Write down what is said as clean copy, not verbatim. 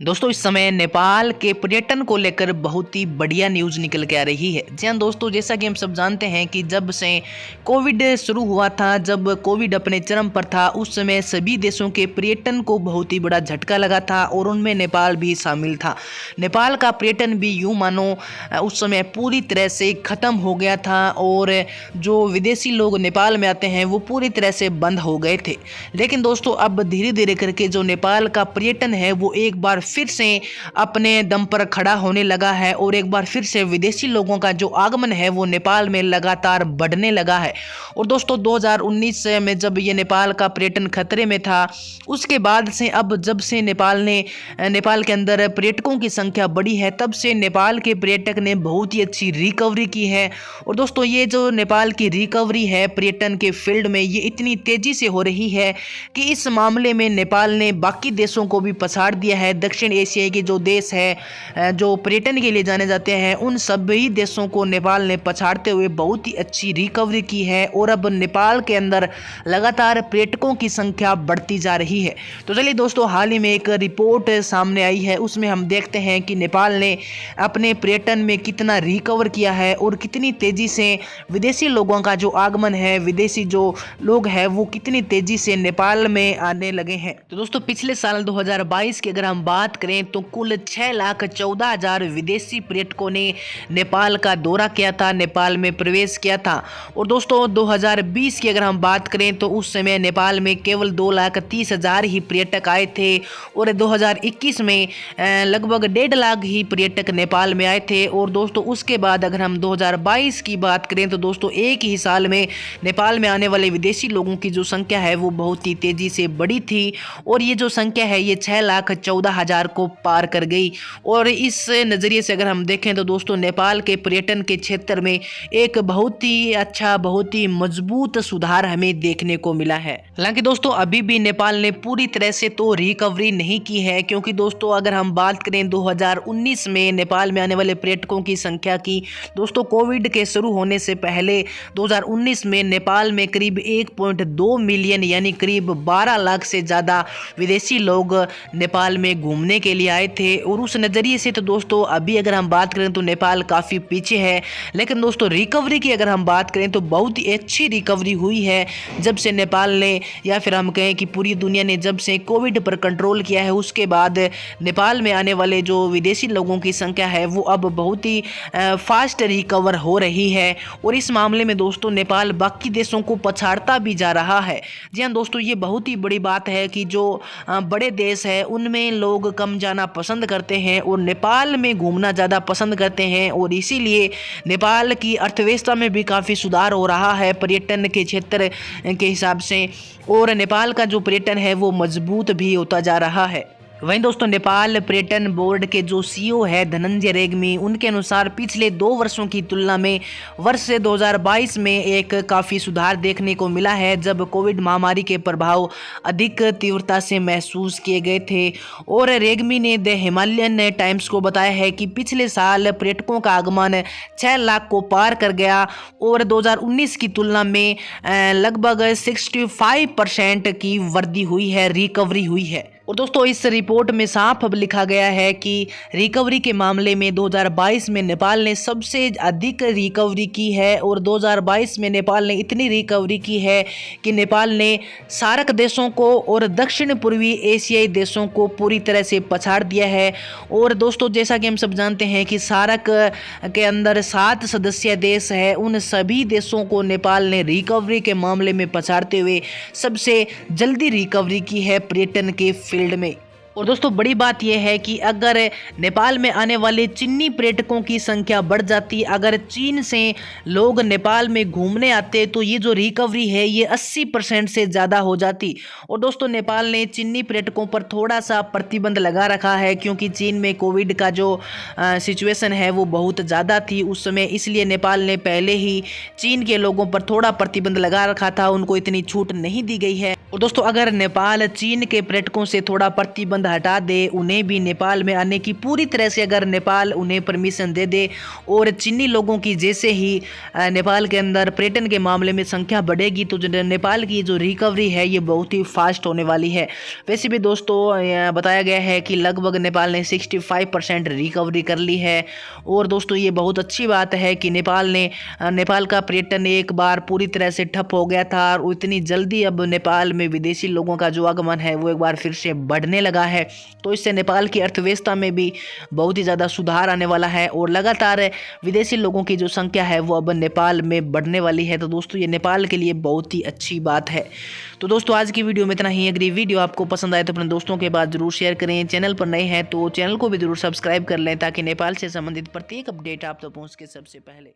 दोस्तों इस समय नेपाल के पर्यटन को लेकर बहुत ही बढ़िया न्यूज़ निकल के आ रही है। जी हाँ दोस्तों, जैसा कि हम सब जानते हैं कि जब से कोविड शुरू हुआ था, जब कोविड अपने चरम पर था, उस समय सभी देशों के पर्यटन को बहुत ही बड़ा झटका लगा था और उनमें नेपाल भी शामिल था। नेपाल का पर्यटन भी यूँ मानो उस समय पूरी तरह से ख़त्म हो गया था और जो विदेशी लोग नेपाल में आते हैं वो पूरी तरह से बंद हो गए थे। लेकिन दोस्तों अब धीरे धीरे करके जो नेपाल का पर्यटन है वो एक बार फिर से अपने दम पर खड़ा होने लगा है और एक बार फिर से विदेशी लोगों का जो आगमन है वो नेपाल में लगातार बढ़ने लगा है। और दोस्तों 2019 में जब ये नेपाल का पर्यटन खतरे में था, उसके बाद से अब जब से नेपाल के अंदर पर्यटकों की संख्या बढ़ी है, तब से नेपाल के पर्यटक ने बहुत ही अच्छी रिकवरी की है। और दोस्तों ये जो नेपाल की रिकवरी है पर्यटन के फील्ड में, ये इतनी तेज़ी से हो रही है कि इस मामले में नेपाल ने बाकी देशों को भी पछाड़ दिया है। दक्षिण एशिया के जो देश है जो पर्यटन के लिए जाने जाते हैं, उन सभी देशों को नेपाल ने पछाड़ते हुए बहुत ही अच्छी रिकवरी की है और अब नेपाल के अंदर लगातार पर्यटकों की संख्या बढ़ती जा रही है। तो चलिए दोस्तों, हाल ही में एक रिपोर्ट सामने आई है, उसमें हम देखते हैं कि नेपाल ने अपने पर्यटन में कितना रिकवर किया है और कितनी तेज़ी से विदेशी लोगों का जो आगमन है, विदेशी जो लोग हैं वो कितनी तेज़ी से नेपाल में आने लगे हैं। तो दोस्तों पिछले साल 2022 की अगर हम बात करें तो कुल 6,14,000 विदेशी पर्यटकों ने नेपाल का दौरा किया था, नेपाल में प्रवेश किया था। और दोस्तों 2020 की अगर हम बात करें तो उस समय नेपाल में केवल 2,30,000 ही पर्यटक आए थे और 2021 में लगभग 1.5 लाख ही पर्यटक नेपाल में आए थे। और दोस्तों उसके बाद अगर हम 2022 की बात करें तो दोस्तों एक ही साल में नेपाल में आने वाले विदेशी लोगों की जो संख्या है वो बहुत ही तेज़ी से बढ़ी थी और ये जो संख्या है ये 6,14,000 को पार कर गई। और इस नज़रिए से अगर हम देखें तो दोस्तों नेपाल के पर्यटन के क्षेत्र में एक बहुत ही अच्छा, बहुत ही मजबूत सुधार हमें देखने को मिला है। हालांकि दोस्तों अभी भी नेपाल ने पूरी तरह से तो रिकवरी नहीं की है, क्योंकि दोस्तों अगर हम बात करें 2019 में नेपाल में आने वाले पर्यटकों की संख्या की, दोस्तों कोविड के शुरू होने से पहले 2019 में नेपाल में करीब 1.2 मिलियन यानी करीब 12 लाख से ज़्यादा विदेशी लोग नेपाल में घूमने के लिए आए थे। और उस नज़रिए से तो दोस्तों अभी अगर हम बात करें तो नेपाल काफ़ी पीछे है। लेकिन दोस्तों रिकवरी की अगर हम बात करें तो बहुत ही अच्छी रिकवरी हुई है जब से नेपाल ने, या फिर हम कहें कि पूरी दुनिया ने जब से कोविड पर कंट्रोल किया है, उसके बाद नेपाल में आने वाले जो विदेशी लोगों की संख्या है वो अब बहुत ही फास्ट रिकवर हो रही है। और इस मामले में दोस्तों नेपाल बाकी देशों को पछाड़ता भी जा रहा है। जी हाँ दोस्तों, ये बहुत ही बड़ी बात है कि जो बड़े देश है उनमें लोग कम जाना पसंद करते हैं और नेपाल में घूमना ज़्यादा पसंद करते हैं। और इसीलिए नेपाल की अर्थव्यवस्था में भी काफ़ी सुधार हो रहा है पर्यटन के क्षेत्र के हिसाब से, और नेपाल का जो पर्यटन है वो मजबूत भी होता जा रहा है। वहीं दोस्तों नेपाल पर्यटन बोर्ड के जो सीईओ है धनंजय रेग्मी, उनके अनुसार पिछले 2 वर्षों की तुलना में वर्ष 2022 में एक काफ़ी सुधार देखने को मिला है, जब कोविड महामारी के प्रभाव अधिक तीव्रता से महसूस किए गए थे। और रेग्मी ने द हिमालयन टाइम्स को बताया है कि पिछले साल पर्यटकों का आगमन 6 लाख को पार कर गया और 2019 की तुलना में लगभग 65% की वृद्धि हुई है, रिकवरी हुई है। और दोस्तों इस रिपोर्ट में साफ अब लिखा गया है कि रिकवरी के मामले में 2022 में नेपाल ने सबसे अधिक रिकवरी की है। और 2022 में नेपाल ने इतनी रिकवरी की है कि नेपाल ने सार्क देशों को और दक्षिण पूर्वी एशियाई देशों को पूरी तरह से पछाड़ दिया है। और दोस्तों जैसा कि हम सब जानते हैं कि सार्क के अंदर 7 सदस्य देश है, उन सभी देशों को नेपाल ने रिकवरी के मामले में पछाड़ते हुए सबसे जल्दी रिकवरी की है पर्यटन के फील्ड में। और दोस्तों बड़ी बात यह है कि अगर नेपाल में आने वाले चीनी पर्यटकों की संख्या बढ़ जाती, अगर चीन से लोग नेपाल में घूमने आते, तो ये जो रिकवरी है ये 80% से ज़्यादा हो जाती। और दोस्तों नेपाल ने चीनी पर्यटकों पर थोड़ा सा प्रतिबंध लगा रखा है, क्योंकि चीन में कोविड का जो सिचुएशन है वो बहुत ज़्यादा थी उस समय, इसलिए नेपाल ने पहले ही चीन के लोगों पर थोड़ा प्रतिबंध लगा रखा था, उनको इतनी छूट नहीं दी गई है। और दोस्तों अगर नेपाल चीन के पर्यटकों से थोड़ा प्रतिबंध प्रतिबंध हटा दे, उन्हें भी नेपाल में आने की पूरी तरह से अगर नेपाल उन्हें परमिशन दे दे और चीनी लोगों की जैसे ही नेपाल के अंदर पर्यटन के मामले में संख्या बढ़ेगी तो जो नेपाल की जो रिकवरी है ये बहुत ही फास्ट होने वाली है। वैसे भी दोस्तों बताया गया है कि लगभग नेपाल ने 65% रिकवरी कर ली है और दोस्तों ये बहुत अच्छी बात है कि नेपाल का पर्यटन एक बार पूरी तरह से ठप हो गया था और इतनी जल्दी अब नेपाल में विदेशी लोगों का जो आगमन है वो एक बार फिर से बढ़ने लगा है। तो इससे नेपाल की अर्थव्यवस्था में भी बहुत ही ज़्यादा सुधार आने वाला है और लगातार विदेशी लोगों की जो संख्या है वो अब नेपाल में बढ़ने वाली है। तो दोस्तों ये नेपाल के लिए बहुत ही अच्छी बात है। तो दोस्तों आज की वीडियो में इतना ही। अगर ये वीडियो आपको पसंद आए तो अपने दोस्तों के बाद जरूर शेयर करें। चैनल पर नए हैं तो चैनल को भी जरूर सब्सक्राइब कर लें ताकि नेपाल से संबंधित प्रत्येक अपडेट आप तक पहुँच के सबसे पहले